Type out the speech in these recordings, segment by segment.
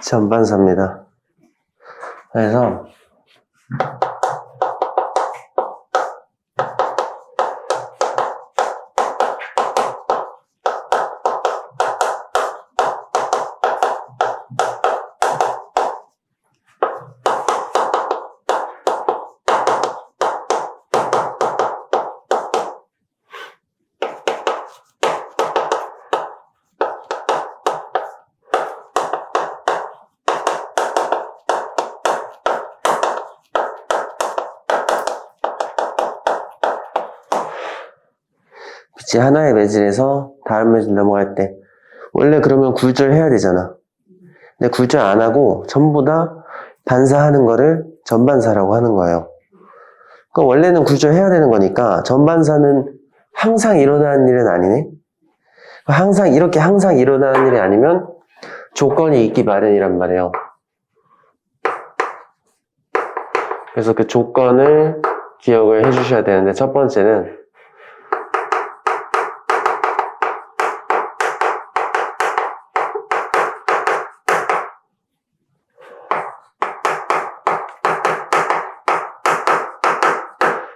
전반사입니다. 그래서 빛이 하나의 매질에서 다른 매질 넘어갈 때 원래 그러면 굴절 해야 되잖아. 근데 굴절 안 하고 전부 다 반사하는 거를 전반사라고 하는 거예요. 그러니까 원래는 굴절 해야 되는 거니까 전반사는 항상 일어나는 일은 아니네. 항상 일어나는 일이 아니면 조건이 있기 마련이란 말이에요. 그래서 그 조건을 기억을 해주셔야 되는데, 첫 번째는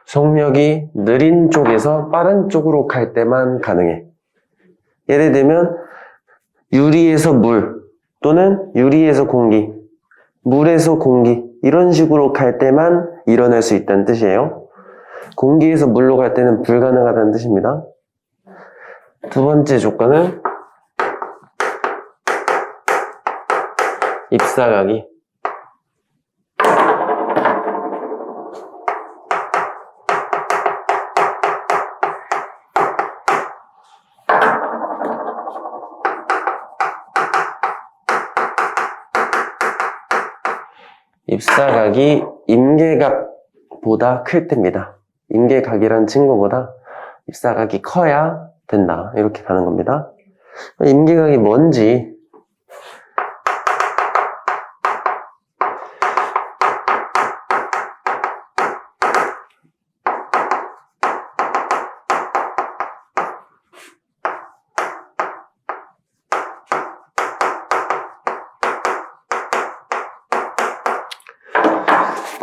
속력이 느린 쪽에서 빠른 쪽으로 갈 때만 가능해. 예를 들면 유리에서 물 또는 유리에서 공기, 물에서 공기 이런 식으로 갈 때만 일어날 수 있다는 뜻이에요. 공기에서 물로 갈 때는 불가능하다는 뜻입니다. 두 번째 조건은 입사각이 임계각보다 클 때입니다. 임계각이라는 친구보다 입사각이 커야 된다. 이렇게 가는 겁니다. 임계각이 뭔지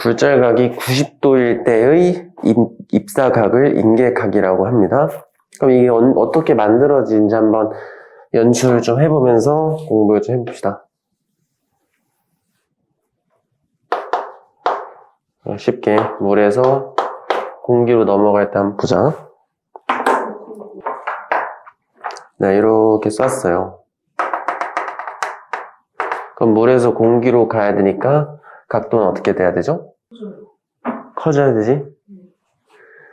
굴절각이 90도일 때의 입사각을 임계각이라고 합니다. 그럼 이게 어떻게 만들어지는지 한번 연출을 좀 해보면서 공부를 좀 해봅시다. 쉽게 물에서 공기로 넘어갈 때 한번 보자. 네, 이렇게 쐈어요. 그럼 물에서 공기로 가야 되니까 각도는 어떻게 돼야 되죠? 커져야 되지?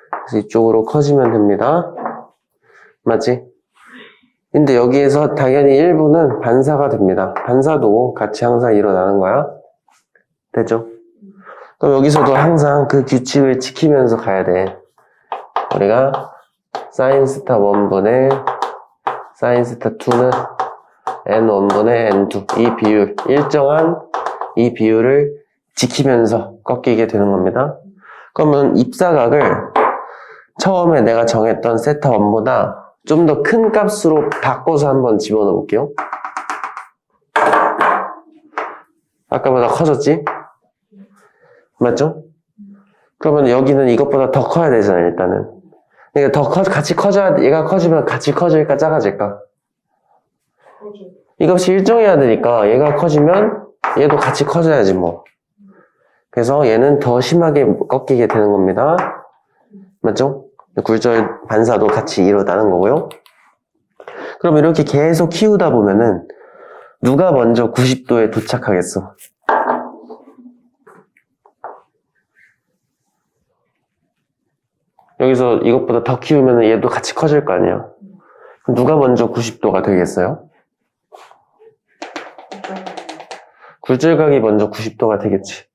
그래서 이쪽으로 커지면 됩니다. 맞지? 근데 여기에서 당연히 일부는 반사가 됩니다. 반사도 같이 항상 일어나는 거야. 됐죠? 그럼 여기서도 항상 그 규칙을 지키면서 가야 돼. 우리가 sin 스타 1분의 sin 스타 2는 n1분의 n2 이 비율, 일정한 이 비율을 지키면서 꺾이게 되는 겁니다. 그러면 입사각을 처음에 내가 정했던 세타 1보다 좀 더 큰 값으로 바꿔서 한번 집어넣어 볼게요. 아까보다 커졌지? 맞죠? 그러면 여기는 이것보다 더 커야 되잖아, 일단은. 그러니까 같이 커져야, 얘가 커지면 같이 커질까, 작아질까? 이것이 일정해야 되니까 얘가 커지면 얘도 같이 커져야지 뭐. 그래서 얘는 더 심하게 꺾이게 되는 겁니다. 맞죠? 굴절 반사도 같이 일어나는 거고요. 그럼 이렇게 계속 키우다 보면은 누가 먼저 90도에 도착하겠어? 여기서 이것보다 더 키우면 얘도 같이 커질 거 아니야. 그럼 누가 먼저 90도가 되겠어요? 굴절각이 먼저 90도가 되겠지.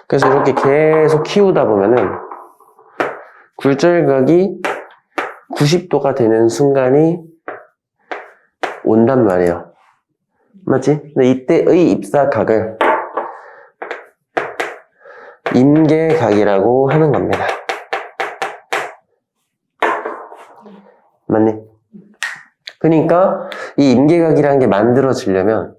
그래서 이렇게 계속 키우다 보면은 굴절각이 90도가 되는 순간이 온단 말이에요. 맞지? 근데 이때의 입사각을 임계각이라고 하는 겁니다. 맞니? 그러니까 이 임계각이라는 게 만들어지려면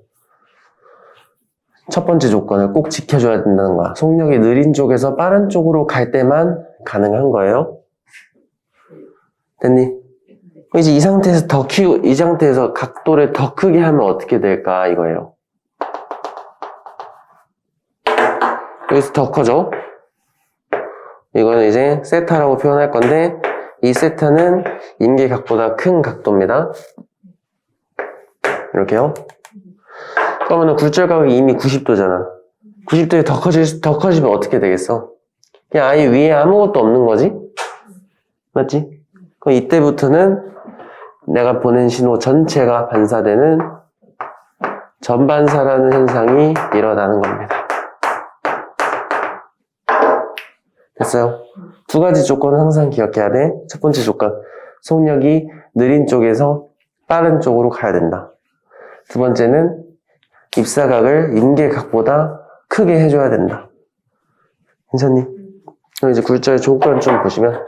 첫 번째 조건을 꼭 지켜줘야 된다는 거야. 속력이 느린 쪽에서 빠른 쪽으로 갈 때만 가능한 거예요. 됐니? 이제 이 상태에서 이 상태에서 각도를 더 크게 하면 어떻게 될까 이거예요. 여기서 더 커져. 이거는 이제 세타라고 표현할 건데, 이 세타는 임계각보다 큰 각도입니다. 이렇게요. 그러면 굴절각이 이미 90도잖아. 90도에 더 커지면 어떻게 되겠어? 그냥 아예 위에 아무것도 없는 거지? 맞지? 그럼 이때부터는 내가 보낸 신호 전체가 반사되는 전반사라는 현상이 일어나는 겁니다. 됐어요? 두 가지 조건은 항상 기억해야 돼. 첫 번째 조건, 속력이 느린 쪽에서 빠른 쪽으로 가야 된다. 두 번째는 입사각을 임계각보다 크게 해줘야 된다. 괜찮니? 그럼 이제 굴절 조건 좀 보시면,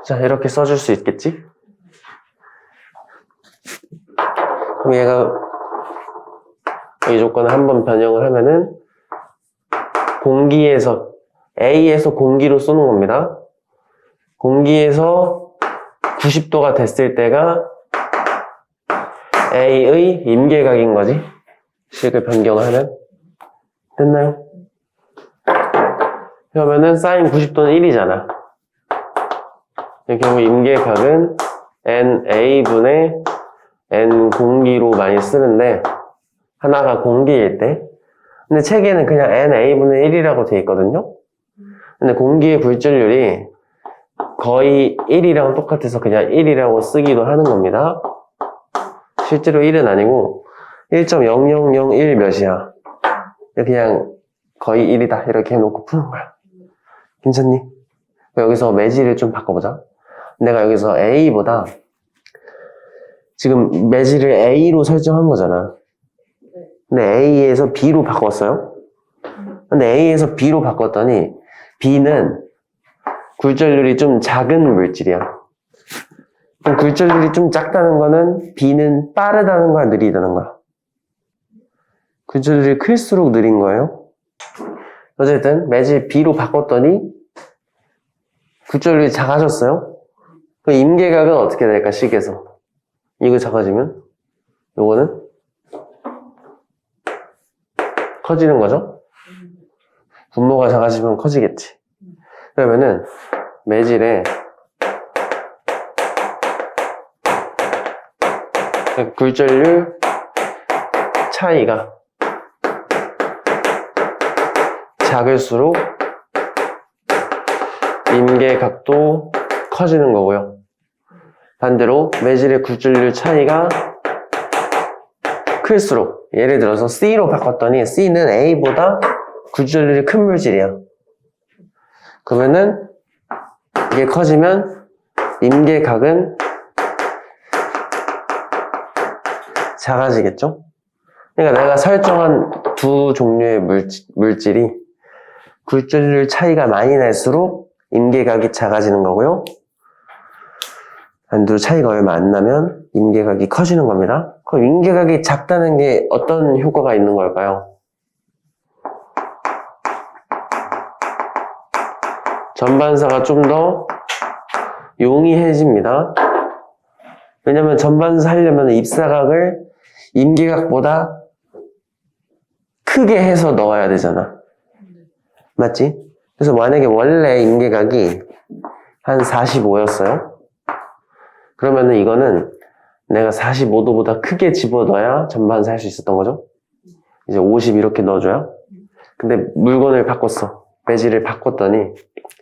자, 이렇게 써줄 수 있겠지? 그럼 얘가 이 조건을 한번 변형을 하면은 A에서 공기로 쏘는 겁니다. 공기에서 90도가 됐을 때가 A의 임계각인 거지. 식을 변경을 하면. 됐나요? 그러면은 사인 90도는 1이잖아. 이 경우 임계각은 NA분의 N 공기로 많이 쓰는데, 하나가 공기일 때. 근데 책에는 그냥 NA분의 1이라고 돼 있거든요. 근데 공기의 굴절률이 거의 1이랑 똑같아서 그냥 1이라고 쓰기도 하는 겁니다. 실제로 1은 아니고 1.0001 몇이야. 그냥 거의 1이다 이렇게 해놓고 푸는 거야. 괜찮니? 여기서 매질을 좀 바꿔보자. 내가 여기서 A보다 지금 매질을 A로 설정한 거잖아. 근데 A에서 B로 바꿨어요. 근데 A에서 B로 바꿨더니 B는 굴절률이 좀 작은 물질이야. 그럼 굴절률이 좀 작다는 거는 B는 빠르다는 거야, 느리다는 거야? 굴절률이 클수록 느린 거예요. 어쨌든 매질 B로 바꿨더니 굴절률이 작아졌어요. 그럼 임계각은 어떻게 될까, 식에서? 이거 작아지면 요거는 커지는 거죠? 분모가 작아지면 커지겠지. 그러면은 매질의 굴절률 차이가 작을수록 임계각도 커지는 거고요. 반대로 매질의 굴절률 차이가 클수록, 예를 들어서 C로 바꿨더니 C는 A보다 굴절률이 큰 물질이야. 그러면은 이게 커지면 임계각은 작아지겠죠? 그러니까 내가 설정한 두 종류의 물질이 굴절률 차이가 많이 날수록 임계각이 작아지는 거고요. 반대로 차이가 얼마 안 나면 임계각이 커지는 겁니다. 그럼 임계각이 작다는 게 어떤 효과가 있는 걸까요? 전반사가 좀 더 용이해집니다. 왜냐면 전반사 하려면 입사각을 임계각보다 크게 해서 넣어야 되잖아. 맞지? 그래서 만약에 원래 임계각이 한 45였어요. 그러면은 이거는 내가 45도보다 크게 집어넣어야 전반사 할 수 있었던 거죠. 이제 50 이렇게 넣어줘야. 근데 물건을 바꿨어. 매질을 바꿨더니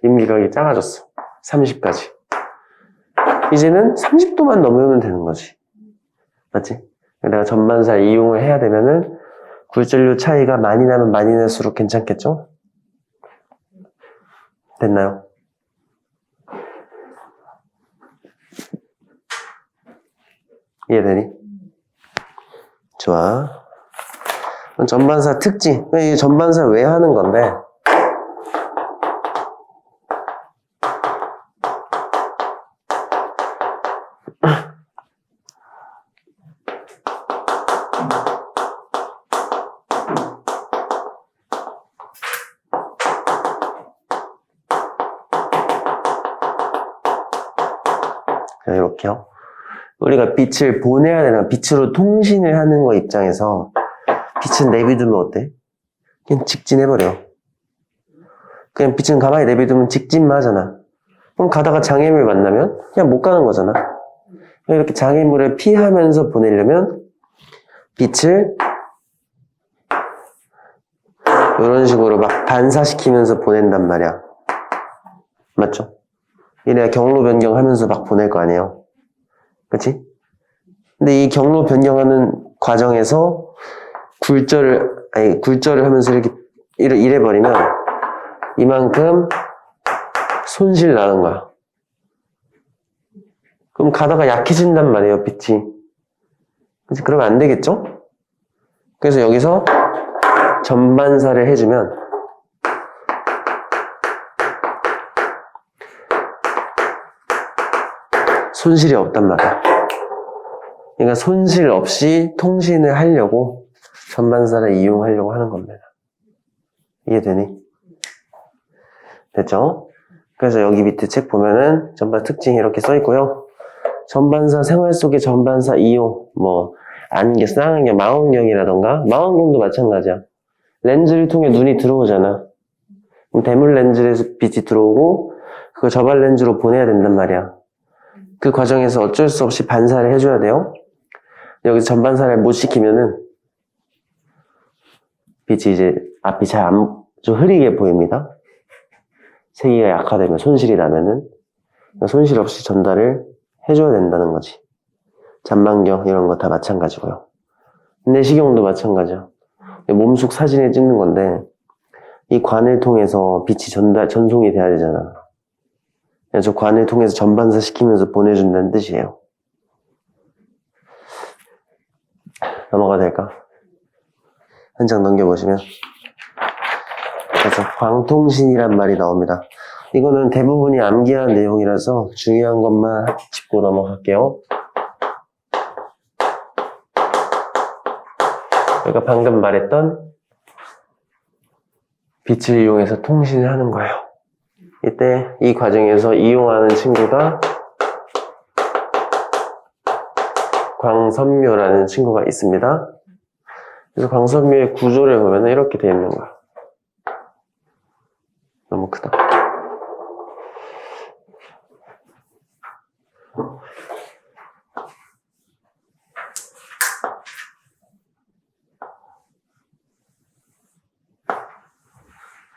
임계각이 작아졌어. 30까지. 이제는 30도만 넘으면 되는 거지. 맞지? 내가 전반사 이용을 해야 되면은 굴절률 차이가 많이 나면 많이 날수록 괜찮겠죠? 됐나요? 이해되니? 좋아. 전반사 특징. 이 전반사 왜 하는 건데? 이렇게요. 우리가 빛을 보내야 되나, 빛으로 통신을 하는 거 입장에서 빛은 내비두면 어때? 그냥 직진해버려. 그냥 빛은 가만히 내비두면 직진만 하잖아. 그럼 가다가 장애물 만나면 그냥 못 가는 거잖아. 이렇게 장애물을 피하면서 보내려면 빛을 이런 식으로 막 반사시키면서 보낸단 말이야. 맞죠? 이래야 경로 변경하면서 막 보낼 거 아니에요. 그치? 근데 이 경로 변경하는 과정에서 굴절을 하면서 이렇게 이래버리면 이만큼 손실 나는 거야. 그럼 가다가 약해진단 말이에요, 빛이. 그치? 그러면 안 되겠죠? 그래서 여기서 전반사를 해주면 손실이 없단 말이야. 그러니까 손실 없이 통신을 하려고 전반사를 이용하려고 하는 겁니다. 이해되니? 됐죠? 그래서 여기 밑에 책 보면은 전반사 특징이 이렇게 써 있고요. 전반사 생활 속의 전반사 이용, 안경, 쌍안경, 망원경이라던가 망원경도 마찬가지야. 렌즈를 통해 눈이 들어오잖아. 그럼 대물 렌즈에서 빛이 들어오고 그걸 저발 렌즈로 보내야 된단 말이야. 그 과정에서 어쩔 수 없이 반사를 해줘야 돼요. 여기서 전반사를 못 시키면은 빛이 이제 앞이 좀 흐리게 보입니다. 세기가 약화되면 손실이 나면은 손실 없이 전달을 해줘야 된다는 거지. 잔망경 이런 거 다 마찬가지고요. 내시경도 마찬가지야. 몸속 사진을 찍는 건데 이 관을 통해서 빛이 전송이 돼야 되잖아. 저 관을 통해서 전반사 시키면서 보내준다는 뜻이에요. 넘어가 될까? 한 장 넘겨보시면 그래서 광통신이란 말이 나옵니다. 이거는 대부분이 암기한 내용이라서 중요한 것만 짚고 넘어갈게요. 그러니까 방금 말했던 빛을 이용해서 통신을 하는 거예요. 이때 이 과정에서 이용하는 친구가 광섬유라는 친구가 있습니다. 그래서 광섬유의 구조를 보면 이렇게 되어 있는 거야. 너무 크다.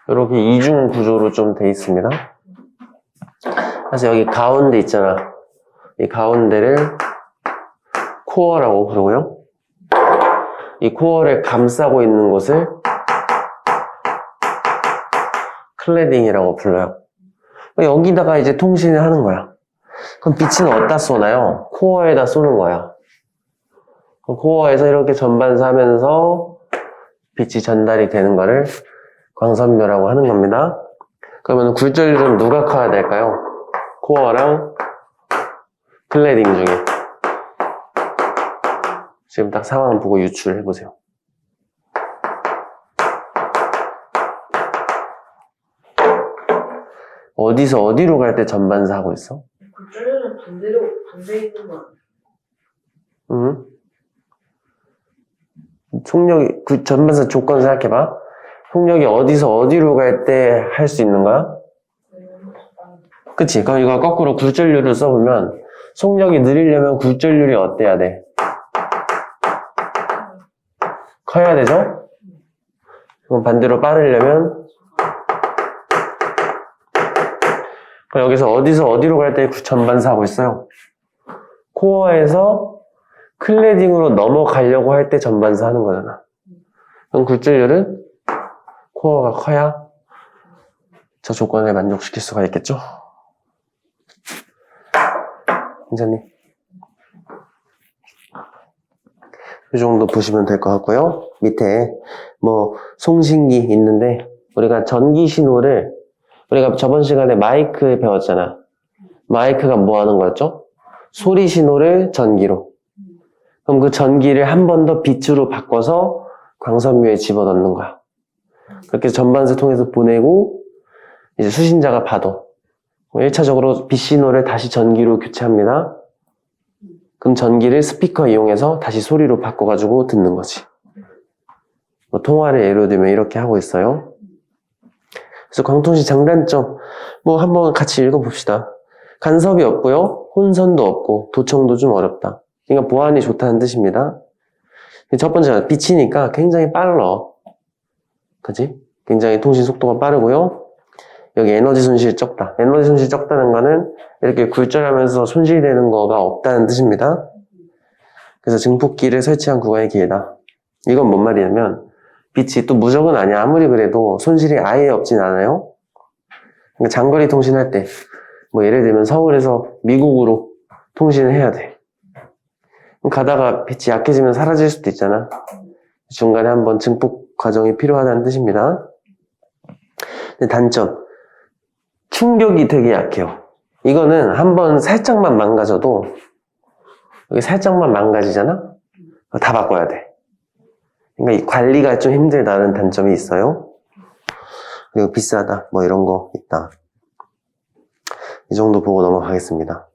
이렇게 이중 구조로 좀 돼 있습니다. 그래서 여기 가운데 있잖아. 이 가운데를 코어라고 부르고요. 이 코어를 감싸고 있는 곳을 클래딩이라고 불러요. 여기다가 이제 통신을 하는 거야. 그럼 빛은 어디다 쏘나요? 코어에다 쏘는 거야. 코어에서 이렇게 전반사하면서 빛이 전달이 되는 거를 광섬유라고 하는 겁니다. 그러면 굴절률은 누가 커야 될까요? 코어랑 클래딩 중에. 지금 딱 상황 보고 유출을 해보세요. 어디서 어디로 갈 때 전반사 하고 있어? 굴절률은 반대 있는 거 아니야? 속력이, 전반사 조건 생각해봐. 속력이 어디서 어디로 갈 때 할 수 있는 거야? 그치? 그럼 이거 거꾸로 굴절률을 써보면 속력이 느리려면 굴절률이 어때야 돼? 커야 되죠? 그럼 반대로 빠르려면 그럼 여기서 어디서 어디로 갈 때 전반사 하고 있어요? 코어에서 클래딩으로 넘어가려고 할 때 전반사 하는 거잖아. 그럼 굴절률은 코어가 커야 저 조건을 만족시킬 수가 있겠죠? 원장님. 이 정도 보시면 될 것 같고요. 밑에 뭐 송신기 있는데 우리가 전기 신호를 우리가 저번 시간에 마이크 배웠잖아. 마이크가 뭐 하는 거였죠? 소리 신호를 전기로. 그럼 그 전기를 한 번 더 빛으로 바꿔서 광선묘에 집어넣는 거야. 그렇게 전반세 통해서 보내고 이제 수신자가 봐도 1차적으로 빛 신호를 다시 전기로 교체합니다. 그럼 전기를 스피커 이용해서 다시 소리로 바꿔가지고 듣는 거지. 뭐 통화를 예로 들면 이렇게 하고 있어요. 그래서 광통신 장단점 뭐 한번 같이 읽어봅시다. 간섭이 없고요. 혼선도 없고 도청도 좀 어렵다. 그러니까 보안이 좋다는 뜻입니다. 첫 번째가 빛이니까 굉장히 빨라. 그치? 굉장히 통신 속도가 빠르고요. 여기 에너지 손실이 적다. 에너지 손실이 적다는 거는 이렇게 굴절하면서 손실되는 거가 없다는 뜻입니다. 그래서 증폭기를 설치한 구간이 길다. 이건 뭔 말이냐면 빛이 또 무적은 아니야. 아무리 그래도 손실이 아예 없진 않아요. 그러니까 장거리 통신할 때 뭐 예를 들면 서울에서 미국으로 통신을 해야 돼. 그럼 가다가 빛이 약해지면 사라질 수도 있잖아. 중간에 한번 증폭 과정이 필요하다는 뜻입니다. 근데 단점 충격이 되게 약해요. 이거는 한번 살짝만 망가져도 여기 살짝만 망가지잖아? 다 바꿔야 돼. 그러니까 이 관리가 좀 힘들다는 단점이 있어요. 그리고 비싸다 뭐 이런 거 있다. 이 정도 보고 넘어가겠습니다.